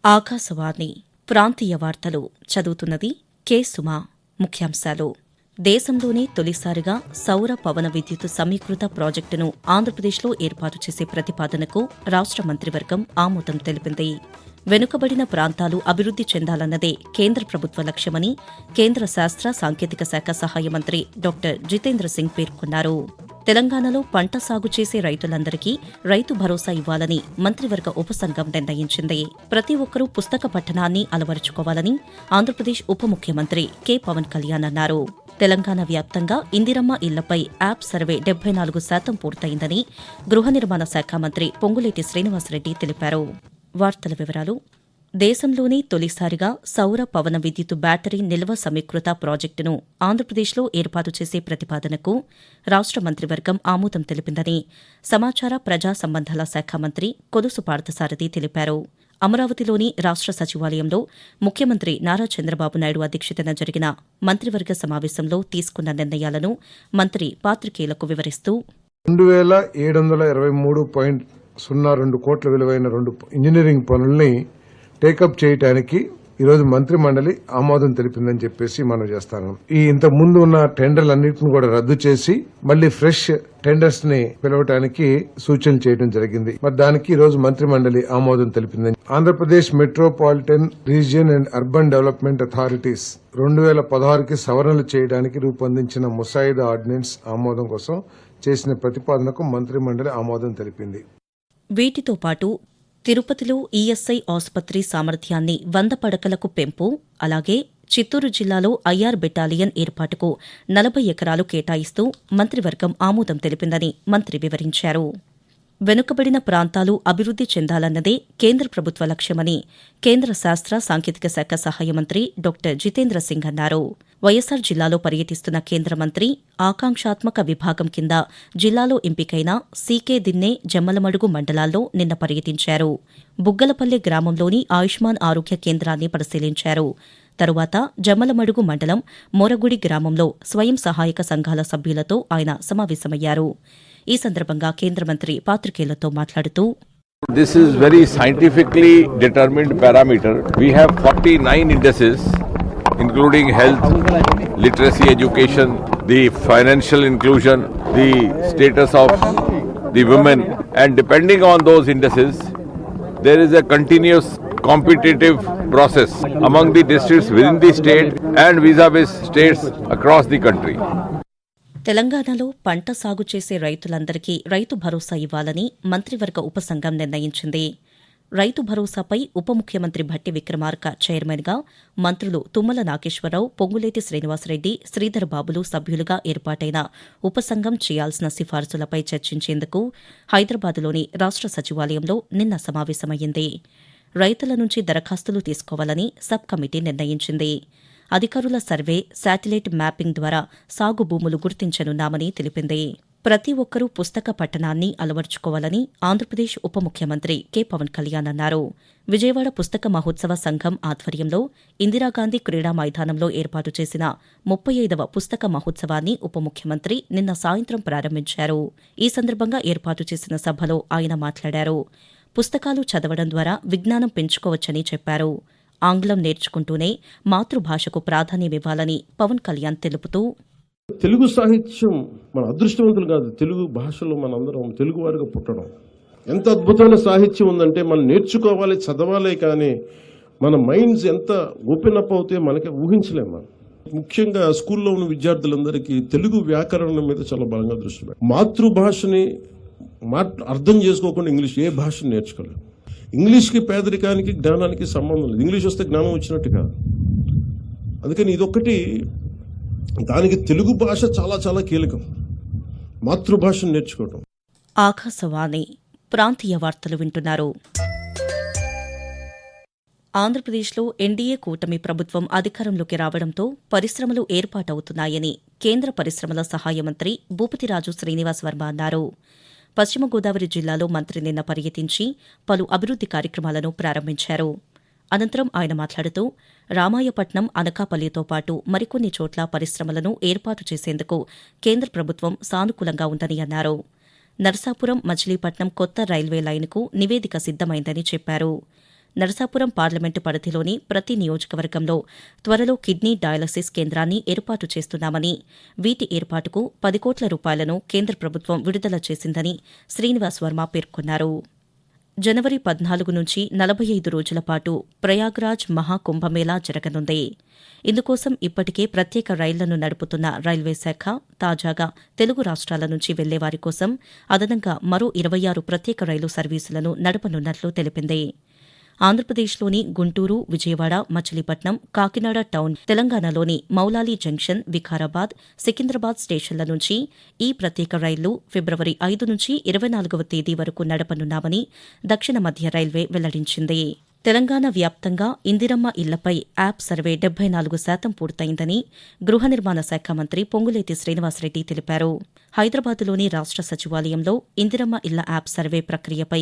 ఆకాశవాణి ప్రాంతీయ వార్తలు చదువుతున్నది కె సుమా. ముఖ్యాంశాలు: దేశంలోనే తొలిసారిగా సౌర పవన విద్యుత్ సమీకృత ప్రాజెక్టును ఆంధ్రప్రదేశ్లో ఏర్పాటు చేసే ప్రతిపాదనకు రాష్ట మంత్రివర్గం ఆమోదం తెలిపింది. వెనుకబడిన ప్రాంతాలు అభివృద్ది చెందాలన్నదే కేంద్ర ప్రభుత్వ లక్ష్యమని కేంద్ర శాస్త్ర సాంకేతిక శాఖ సహాయ మంత్రి డాక్టర్ జితేంద్ర సింగ్ పేర్కొన్నారు. తెలంగాణలో పంట సాగు చేసే రైతులందరికీ రైతు భరోసా ఇవ్వాలని మంత్రివర్గ ఉపసంఘం నిర్ణయించింది. ప్రతి ఒక్కరూ పుస్తక పఠనాన్ని అలవరుచుకోవాలని ఆంధ్రప్రదేశ్ ఉప ముఖ్యమంత్రి కె పవన్ కళ్యాణ్ అన్నారు. తెలంగాణ వ్యాప్తంగా ఇందిరమ్మ ఇళ్లపై యాప్ సర్వే 74% పూర్తయిందని గృహ నిర్మాణ శాఖ మంత్రి పొంగులేటి శ్రీనివాసరెడ్డి తెలిపారు. వార్తల వివరాలు: దేశంలోనే తొలిసారిగా సౌర పవన విద్యుత్ బ్యాటరీ నిల్వ సమీకృత ప్రాజెక్టును ఆంధ్రప్రదేశ్లో ఏర్పాటు చేసే ప్రతిపాదనకు రాష్ట మంత్రివర్గం ఆమోదం తెలిపిందని సమాచార ప్రజా సంబంధాల శాఖ మంత్రి కొలుసు పార్థసారథి తెలిపారు. అమరావతిలోని రాష్ట సచివాలయంలో ముఖ్యమంత్రి నారా చంద్రబాబు నాయుడు అధ్యక్షతన జరిగిన మంత్రివర్గ సమావేశంలో తీసుకున్న నిర్ణయాలను మంత్రి పాత్రికేయులకు వివరిస్తూ 2723.02 కోట్ల విలువైన 2 ఇంజనీరింగ్ పనుల్ని టేకప్ చేయడానికి ఈరోజు మంత్రి మండలి ఆమోదం తెలిపిందని చెప్పేసి మనం చేస్తాను. ఈ ఇంతకు ముందు ఉన్న టెండర్లన్నింటిని కూడా రద్దు చేసి మళ్లీ ఫ్రెష్ టెండర్స్ ని పిలవటానికి సూచనలు చేయడం జరిగింది. మరి దానికి ఈ రోజు మంత్రి మండలి ఆమోదం తెలిపిందని Andhra Pradesh metropolitan region and urban development authorities 2016కి సవరణలు చేయడానికి రూపొందించిన ముసాయిదా ఆర్డినెన్స్ ఆమోదం కోసం చేసిన ప్రతిపాదనకు మంత్రి మండలి ఆమోదం తెలిపింది. వీటితో పాటు తిరుపతిలో ఈఎస్ఐ ఆసుపత్రి సామర్థ్యాన్ని 100 పడకలకు పెంపు, అలాగే చిత్తూరు జిల్లాలో ఐఆర్ బెటాలియన్ ఏర్పాటుకు 40 ఎకరాలు కేటాయిస్తూ మంత్రివర్గం ఆమోదం తెలిపిందని మంత్రి వివరించారు. వెనుకబడిన ప్రాంతాలు అభివృద్ది చెందాలన్నదే కేంద్ర ప్రభుత్వ లక్ష్యమని కేంద్ర శాస్త్ర సాంకేతిక శాఖ సహాయ మంత్రి డాక్టర్ జితేంద్ర సింగ్ అన్నారు. వైఎస్సార్ జిల్లాలో పర్యటిస్తున్న కేంద్ర మంత్రి ఆకాంక్షాత్మక విభాగం కింద జిల్లాలో ఎంపికైన సీకే దిన్నే, జమ్మలమడుగు మండలాల్లో నిన్న పర్యటించారు. బుగ్గలపల్లె గ్రామంలోని ఆయుష్మాన్ ఆరోగ్య కేంద్రాన్ని పరిశీలించారు. తరువాత జమ్మలమడుగు మండలం మోరగుడి గ్రామంలో స్వయం సహాయక సంఘాల సభ్యులతో ఆయన సమావేశమయ్యారు. ఈ సందర్భంగా కేంద్ర మంత్రి పాత్రికేయులతో మాట్లాడుతూ, This is very scientifically determined parameter. We have 49 indices including health, literacy, education, the financial inclusion, the status of the women, and depending on those indices there is a continuous competitive process among the districts within the state and vis-a-vis states across the country. తెలంగాణలో పంట సాగు చేసే రైతులందరికీ రైతు భరోసా ఇవ్వాలని మంత్రివర్గ ఉపసంఘం నిర్ణయించింది. రైతు భరోసాపై ఉప ముఖ్యమంత్రి భట్టి విక్రమార్క చైర్మన్గా, మంత్రులు తుమ్మల నాగేశ్వరరావు, పొంగులేటి శ్రీనివాసరెడ్డి, శ్రీధర్ బాబులు సభ్యులుగా ఏర్పాటైన ఉపసంఘం చేయాల్సిన సిఫార్సులపై చర్చించేందుకు హైదరాబాద్లోని రాష్ట సచివాలయంలో నిన్న సమావేశమయ్యింది. రైతుల నుంచి దరఖాస్తులు తీసుకోవాలని సబ్ కమిటీ నిర్ణయించింది. అధికారుల సర్వే, శాటిలైట్ మ్యాపింగ్ ద్వారా సాగు భూములు గుర్తించనున్నామని తెలిపింది. ప్రతి ఒక్కరూ పుస్తక పఠనాన్ని అలవర్చుకోవాలని ఆంధ్రప్రదేశ్ ఉప ముఖ్యమంత్రి కె పవన్ కళ్యాణ్ అన్నారు. విజయవాడ పుస్తక మహోత్సవ సంఘం ఆధ్వర్యంలో ఇందిరాగాంధీ క్రీడా మైదానంలో ఏర్పాటు చేసిన 35వ పుస్తక మహోత్సవాన్ని ఉప ముఖ్యమంత్రి నిన్న సాయంత్రం ప్రారంభించారు. ఈ సందర్భంగా ఏర్పాటు చేసిన సభలో ఆయన మాట్లాడారు. పుస్తకాలు చదవడం ద్వారా విజ్ఞానం పెంచుకోవచ్చని చెప్పారు. ఆంగ్లం నేర్చుకుంటూనే మాతృభాషకు ప్రాధాన్యమివ్వాలని పవన్ కళ్యాణ్ తెలుపుతూ, తెలుగు సాహిత్యం మన అదృష్టవంతులు కాదు, తెలుగు భాషలో మనందరం తెలుగువారిగా పుట్టడం ఎంత అద్భుతమైన సాహిత్యం ఉందంటే మనం నేర్చుకోవాలి, చదవాలి. కానీ మన మైండ్స్ ఎంత ఓపెన్ అప్ అవుతే మనకి ఊహించలేము. మనం ముఖ్యంగా స్కూల్లో ఉన్న విద్యార్థులందరికీ తెలుగు వ్యాకరణం మీద చాలా బలంగా దృష్టి పెట్టాలి. మాతృభాషని అర్థం చేసుకోకుండా ఇంగ్లీష్ ఏ భాషను నేర్చుకోలేదు. ఇంగ్లీష్కి పేదరికానికి జ్ఞానానికి సంబంధం లేదు. ఇంగ్లీష్ వస్తే జ్ఞానం వచ్చినట్టు కాదు. అందుకని ఇదొక్కటి, దానికి తెలుగు భాష చాలా చాలా కీలకం, మాతృభాషను నేర్చుకోవటం. ఆకాశవాణి ప్రాంతీయ వార్తలు వింటున్నారు. ఆంధ్రప్రదేశ్లో ఎన్డీఏ కూటమి ప్రభుత్వం అధికారంలోకి రావడంతో పరిశ్రమలు ఏర్పాటవుతున్నాయని కేంద్ర పరిశ్రమల సహాయ మంత్రి భూపతిరాజు శ్రీనివాస్ వర్మ అన్నారు. పశ్చిమ గోదావరి జిల్లాలో మంత్రి నిన్న పర్యటించి పలు అభివృద్ది కార్యక్రమాలను ప్రారంభించారు. అనంతరం ఆయన మాట్లాడుతూ, రామాయపట్నం, అనకాపల్లితో పాటు మరికొన్ని చోట్ల పరిశ్రమలను ఏర్పాటు చేసేందుకు కేంద్ర ప్రభుత్వం సానుకూలంగా ఉందని అన్నారు. నర్సాపురం, మచిలీపట్నం కొత్త రైల్వే లైన్కు నివేదిక సిద్దమైందని చెప్పారు. నరసాపురం పార్లమెంటు పరిధిలోని ప్రతి నియోజకవర్గంలో త్వరలో కిడ్నీ డయాలసిస్ కేంద్రాన్ని ఏర్పాటు చేస్తున్నామని, వీటి ఏర్పాటుకు 10 కోట్ల రూపాయలను కేంద్ర ప్రభుత్వం విడుదల చేసిందని శ్రీనివాస్ వర్మ పేర్కొన్నారు. జనవరి 14 నుంచి 45 రోజుల పాటు ప్రయాగ్రాజ్ మహాకుంభమేళా జరగనుంది. ఇందుకోసం ఇప్పటికే ప్రత్యేక రైళ్లను నడుపుతున్న రైల్వే శాఖ తాజాగా తెలుగు రాష్ట్రాల నుంచి వెళ్లేవారి కోసం అదనంగా మరో 26 ప్రత్యేక రైలు సర్వీసులను నడపనున్నట్లు తెలిపింది. ఆంధ్రప్రదేశ్లోని గుంటూరు, విజయవాడ, మచిలీపట్నం, కాకినాడ టౌన్, తెలంగాణలోని మౌలాలి జంక్షన్, వికారాబాద్, సికింద్రాబాద్ స్టేషన్ల నుంచి ఈ ప్రత్యేక రైళ్లు ఫిబ్రవరి 5 నుంచి 24వ తేదీ వరకు నడపనున్నామని దక్షిణ మధ్య రైల్వే వెల్లడించింది. తెలంగాణ వ్యాప్తంగా ఇందిరమ్మ ఇళ్లపై యాప్ సర్వే 74% పూర్తయిందని గృహ నిర్మాణ శాఖ మంత్రి పొంగులేటి శ్రీనివాసరెడ్డి తెలిపారు. హైదరాబాద్లోని రాష్ట్ర సచివాలయంలో ఇందిరమ్మ ఇళ్ల యాప్ సర్వే ప్రక్రియపై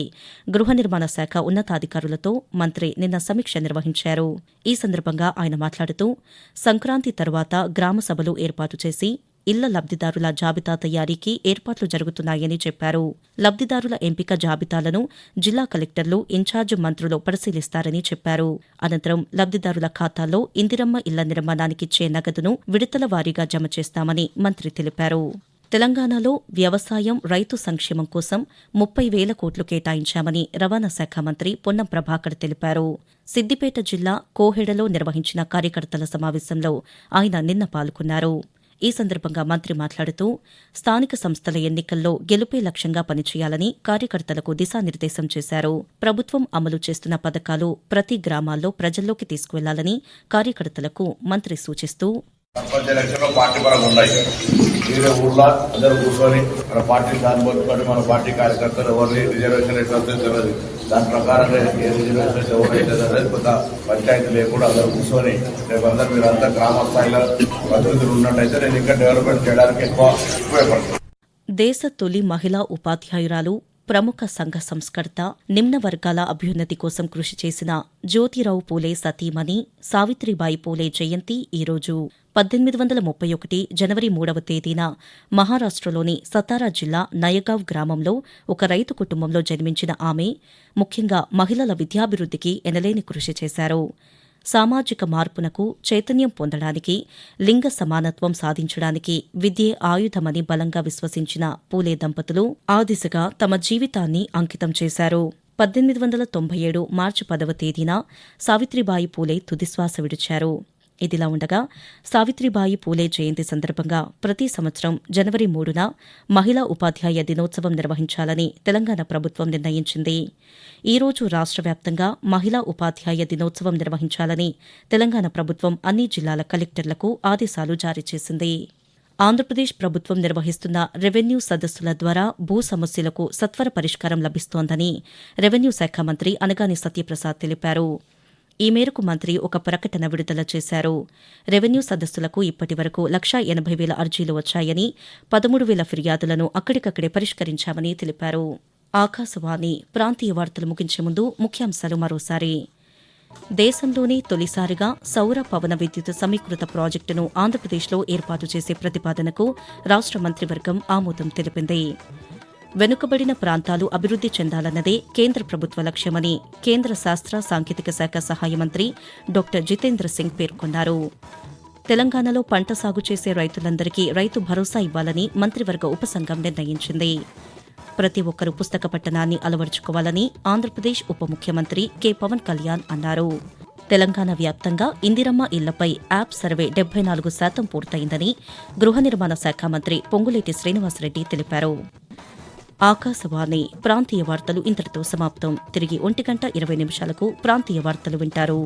గృహ నిర్మాణ శాఖ ఉన్నతాధికారులతో మంత్రి నిన్న సమీక్ష నిర్వహించారు. ఈ సందర్భంగా ఆయన మాట్లాడుతూ సంక్రాంతి తరువాత గ్రామ సభలు ఏర్పాటు చేసి ఇళ్ల లబ్దిదారుల జాబితా తయారీకి ఏర్పాట్లు జరుగుతున్నాయని చెప్పారు. లబ్దిదారుల ఎంపిక జాబితాలను జిల్లా కలెక్టర్లు, ఇన్ఛార్జ్ మంత్రులు పరిశీలిస్తారని చెప్పారు. అనంతరం లబ్దిదారుల ఖాతాల్లో ఇందిరమ్మ ఇళ్ల నిర్మాణానికిచ్చే నగదును విడతల వారీగా జమ చేస్తామని మంత్రి తెలిపారు. తెలంగాణలో వ్యవసాయం, రైతు సంక్షేమం కోసం 30,000 కోట్లు కేటాయించామని రవాణా శాఖ మంత్రి పొన్నం ప్రభాకర్ తెలిపారు. సిద్దిపేట జిల్లా కోహెడలో నిర్వహించిన కార్యకర్తల సమావేశంలో ఆయన నిన్న పాల్గొన్నారు. ఈ సందర్భంగా మంత్రి మాట్లాడుతూ స్థానిక సంస్థల ఎన్నికల్లో గెలుపే లక్ష్యంగా పనిచేయాలని కార్యకర్తలకు దిశానిర్దేశం చేశారు. ప్రభుత్వం అమలు చేస్తున్న పథకాలు ప్రతి గ్రామాల్లో ప్రజల్లోకి తీసుకువెళ్లాలని కార్యకర్తలకు మంత్రి సూచిస్తూ సర్పంచ్ ఎలక్షన్ లో పార్టీ పరంగా ఉన్నాయి. వేరే ఊర్లో అందరూ కూర్చొని మన పార్టీ దాన్ని పట్టుకొని మన పార్టీ కార్యకర్తలు ఎవరిని రిజర్వేషన్ ఎట్లా తెలియదు, దాని ప్రకారంగా ఏ రిజర్వేషన్ ఎవరైతే అనేది కొంత పంచాయతీ లేకుండా అందరూ కూర్చొని రేపు అందరూ మీరు అంతా గ్రామ స్థాయిలో ప్రతినిధులు ఉన్నట్టయితే నేను ఇంకా డెవలప్మెంట్ చేయడానికి ఎక్కువ ఉపయోగపడుతుంది. దేశ తొలి మహిళా ఉపాధ్యాయురాలు, ప్రముఖ సంఘ సంస్కర్త, నిమ్న వర్గాల అభ్యున్నతి కోసం కృషి చేసిన జ్యోతిరావు పూలే సతీమణి సావిత్రిబాయి పూలే జయంతి ఈరోజు 1831 జనవరి 3వ తేదీన మహారాష్ట్రలోని సతారా జిల్లా నయగావ్ గ్రామంలో ఒక రైతు కుటుంబంలో జన్మించిన ఆమె ముఖ్యంగా మహిళల విద్యాభివృద్ధికి ఎనలేని కృషి చేశారు. సామాజిక మార్పునకు చైతన్యం పొందడానికి, లింగ సమానత్వం సాధించడానికి విద్యే ఆయుధమని బలంగా విశ్వసించిన పూలే దంపతులు ఆ దిశగా తమ జీవితాన్ని అంకితం చేశారు. 1897 మార్చి 10వ తేదీన సావిత్రిబాయి పూలే తుదిశ్వాస విడిచారు. ఇదిలా ఉండగా సావిత్రిబాయి పూలే జయంతి సందర్భంగా ప్రతి సంవత్సరం జనవరి 3న మహిళా ఉపాధ్యాయ దినోత్సవం నిర్వహించాలని తెలంగాణ ప్రభుత్వం నిర్ణయించింది. ఈ రోజు రాష్ట్ర వ్యాప్తంగా మహిళా ఉపాధ్యాయ దినోత్సవం నిర్వహించాలని తెలంగాణ ప్రభుత్వం అన్ని జిల్లాల కలెక్టర్లకు ఆదేశాలు జారీ చేసింది. ఆంధ్రప్రదేశ్ ప్రభుత్వం నిర్వహిస్తున్న రెవెన్యూ సదస్సుల ద్వారా భూ సమస్యలకు సత్వర పరిష్కారం లభిస్తోందని రెవెన్యూ శాఖ మంత్రి అనగాని సత్యప్రసాద్ తెలిపారు. ఈ మేరకు మంత్రి ఒక ప్రకటన విడుదల చేశారు. రెవెన్యూ సదస్సులకు ఇప్పటి వరకు 1,80,000 అర్జీలు వచ్చాయని, 13,000 ఫిర్యాదులను అక్కడికక్కడే పరిష్కరించామని తెలిపారు. ఆకాశవాణి ప్రాంతీయ వార్తలు ముగించే ముందు ముఖ్యాంశాలు మరోసారి. దేశంలోనే తొలిసారిగా సౌర పవన విద్యుత్ సమీకృత ప్రాజెక్టును ఆంధ్రప్రదేశ్లో ఏర్పాటు చేసే ప్రతిపాదనకు రాష్ట్ర మంత్రివర్గం ఆమోదం తెలిపింది. వెనుకబడిన ప్రాంతాలు అభివృద్ది చెందాలన్నదే కేంద్ర ప్రభుత్వ లక్ష్యమని కేంద్ర శాస్త్ర సాంకేతిక శాఖ సహాయ మంత్రి డాక్టర్ జితేంద్ర సింగ్ పేర్కొన్నారు. తెలంగాణలో పంట సాగు చేసే రైతులందరికీ రైతు భరోసా ఇవ్వాలని మంత్రివర్గ ఉపసంఘం నిర్ణయించింది. ప్రతి ఒక్కరూ పుస్తక పఠనాన్ని అలవరుచుకోవాలని ఆంధ్రప్రదేశ్ ఉప ముఖ్యమంత్రి కె పవన్ కళ్యాణ్ అన్నారు. తెలంగాణ వ్యాప్తంగా ఇందిరమ్మ ఇళ్లపై యాప్ సర్వే 74% పూర్తయిందని గృహ నిర్మాణ శాఖ మంత్రి పొంగులేటి శ్రీనివాసరెడ్డి తెలిపారు. ఆకాశవాణి ప్రాంతీయ వార్తలు ఇంతటితో సమాప్తం. తిరిగి 1:20 ప్రాంతీయ వార్తలు వింటారు.